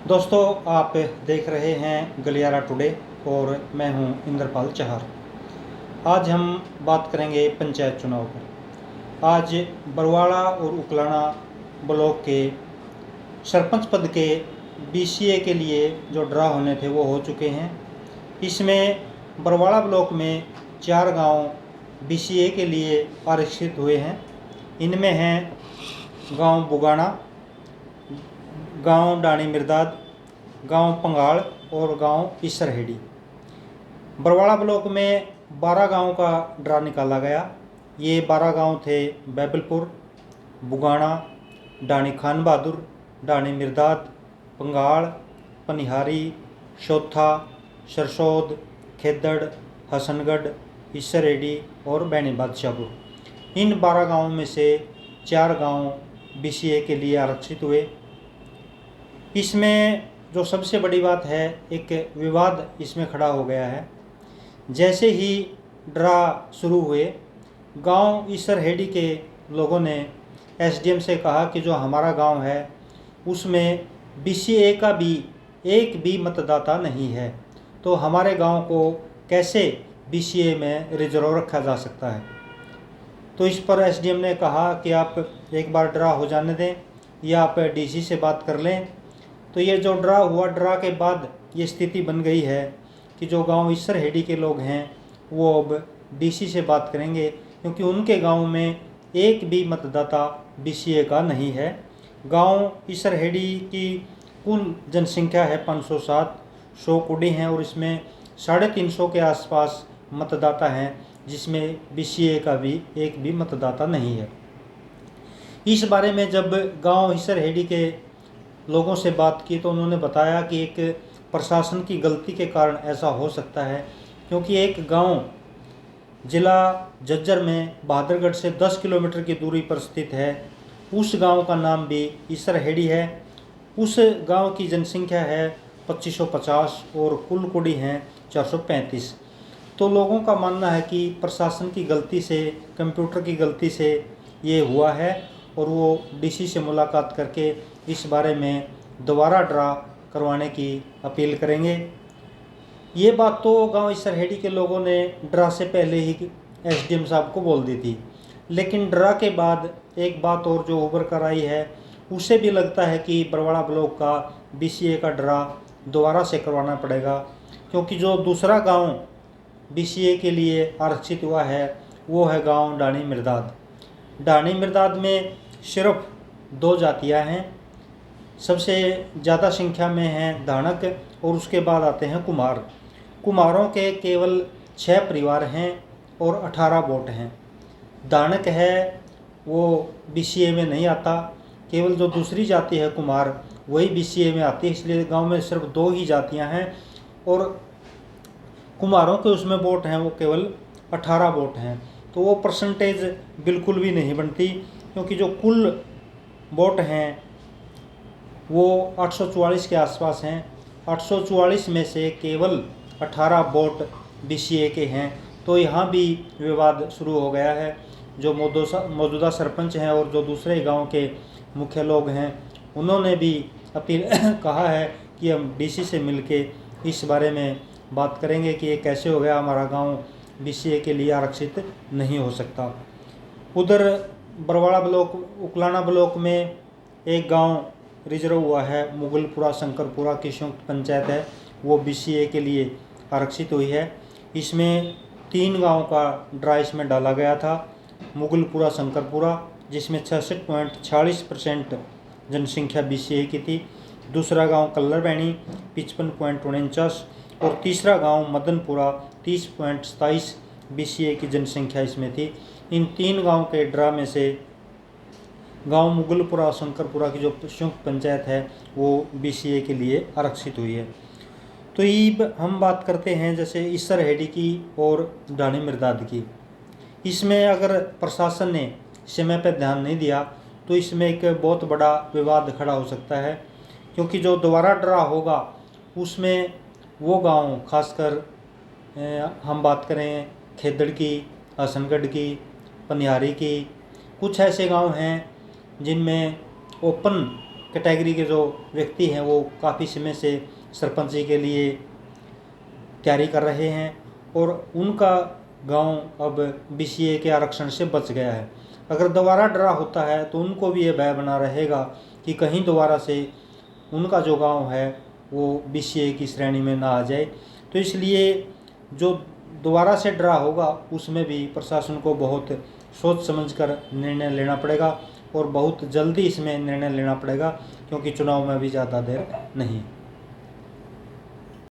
दोस्तों, आप देख रहे हैं गलियारा टुडे और मैं हूं इंद्रपाल चहर। आज हम बात करेंगे पंचायत चुनाव पर। आज बरवाड़ा और उकलाना ब्लॉक के सरपंच पद के बीसीए के लिए जो ड्रा होने थे वो हो चुके हैं। इसमें बरवाड़ा ब्लॉक में 4 गांव बीसीए के लिए आरक्षित हुए हैं। इनमें हैं गांव बुगाना, गांव डाणी मिर्दाद, गांव पंगाड़ और गांव इसरहेड़ी। बरवाड़ा ब्लॉक में 12 गांव का ड्रा निकाला गया। ये 12 गांव थे बैबलपुर, बुगाना, डाणी खान बहादुर, डाणी मिर्दाद, पंगाड़, पनिहारी, शोथा, सरसोद, खेदड़, हसनगढ़, इसरहेड़ी और बैनी बादशाहपुर। इन 12 गांवों में से 4 गांव बीसीए के लिए आरक्षित हुए। इसमें जो सबसे बड़ी बात है, एक विवाद इसमें खड़ा हो गया है। जैसे ही ड्रा शुरू हुए, गांव इसरहेड़ी के लोगों ने एसडीएम से कहा कि जो हमारा गांव है उसमें बीसीए का भी एक भी मतदाता नहीं है, तो हमारे गांव को कैसे बीसीए में रिजर्व रखा जा सकता है। तो इस पर एसडीएम ने कहा कि आप एक बार ड्रा हो जाने दें या आप डीसी से बात कर लें। तो ये जो ड्रा हुआ, ड्रा के बाद ये स्थिति बन गई है कि जो गांव इसरहेड़ी के लोग हैं वो अब डीसी से बात करेंगे, क्योंकि उनके गांव में एक भी मतदाता बीसीए का नहीं है। गांव इसरहेड़ी की कुल जनसंख्या है 507, 100 कुडी हैं और इसमें 350 के आसपास मतदाता हैं, जिसमें बीसीए का भी एक भी मतदाता नहीं है। इस बारे में जब गांव इसरहेड़ी के लोगों से बात की तो उन्होंने बताया कि एक प्रशासन की गलती के कारण ऐसा हो सकता है, क्योंकि एक गांव जिला झज्जर में बहादुरगढ़ से 10 किलोमीटर की दूरी पर स्थित है। उस गांव का नाम भी इसरहेड़ी है। उस गांव की जनसंख्या है 2550 और कुल कुडी हैं 435। तो लोगों का मानना है कि प्रशासन की गलती से, कंप्यूटर की गलती से ये हुआ है और वो डीसी से मुलाकात करके इस बारे में दोबारा ड्रा करवाने की अपील करेंगे। ये बात तो गांव इसरहेड़ी के लोगों ने ड्रा से पहले ही एसडीएम साहब को बोल दी थी, लेकिन ड्रा के बाद एक बात और जो उभर कर आई है, उसे भी लगता है कि बरवाड़ा ब्लॉक का बीसीए का ड्रा दोबारा से करवाना पड़ेगा, क्योंकि जो दूसरा गांव बीसीए के लिए आरक्षित हुआ है वो है गांव डाणी मिर्दाद। डाणी मिर्दाद में सिर्फ 2 जातियां हैं। सबसे ज़्यादा संख्या में हैं धानक और उसके बाद आते हैं कुमार। कुमारों के केवल 6 परिवार हैं और 18 वोट हैं। धानक है वो बीसीए में नहीं आता, केवल जो दूसरी जाति है कुमार वही बीसीए में आती है, इसलिए गांव में सिर्फ 2 ही जातियां हैं और कुमारों के उसमें वोट हैं वो केवल 18 वोट हैं। तो वो परसेंटेज बिल्कुल भी नहीं बनती, क्योंकि जो कुल वोट हैं वो 844 के आसपास हैं। 844 में से केवल 18 वोट बीसीए के हैं। तो यहाँ भी विवाद शुरू हो गया है। जो मौजूदा सरपंच हैं और जो दूसरे गांव के मुख्य लोग हैं उन्होंने भी अपील कहा है कि हम डीसी से मिलके इस बारे में बात करेंगे कि ये कैसे हो गया, हमारा गांव बीसीए के लिए आरक्षित नहीं हो सकता। उधर बरवाड़ा ब्लॉक, उकलाना ब्लॉक में एक गांव रिजर्व हुआ है, मुगलपुरा शंकरपुरा की संयुक्त पंचायत है, वो बीसीए के लिए आरक्षित हुई है। इसमें 3 गांव का ड्रा इसमें डाला गया था। मुगलपुरा शंकरपुरा, जिसमें 66.46% जनसंख्या बीसीए की थी। दूसरा गांव कल्लरबैनी 55.49 और तीसरा गांव मदनपुरा 30.27 बीसीए की जनसंख्या इसमें थी। इन 3 गांव के ड्रा में से गांव मुगलपुरा शंकरपुरा की जो संयुक्त पंचायत है वो बीसीए के लिए आरक्षित हुई है। तो ये हम बात करते हैं जैसे इसरहेड़ी की और डाणी मिर्दाद की। इसमें अगर प्रशासन ने समय पर ध्यान नहीं दिया तो इसमें एक बहुत बड़ा विवाद खड़ा हो सकता है, क्योंकि जो दोबारा ड्रा होगा उसमें वो गांव, खासकर हम बात करें खेदड़ की, हसनगढ़ की, पनिहारी की, कुछ ऐसे गांव हैं जिनमें ओपन कैटेगरी के जो व्यक्ति हैं वो काफ़ी समय से सरपंची के लिए तैयारी कर रहे हैं और उनका गांव अब BCA के आरक्षण से बच गया है। अगर दोबारा ड्रा होता है तो उनको भी ये भय बना रहेगा कि कहीं दोबारा से उनका जो गांव है वो BCA की श्रेणी में ना आ जाए। तो इसलिए जो दोबारा से ड्रा होगा उसमें भी प्रशासन को बहुत सोच समझकर निर्णय लेना पड़ेगा और बहुत जल्दी इसमें निर्णय लेना पड़ेगा, क्योंकि चुनाव में भी ज़्यादा देर नहीं।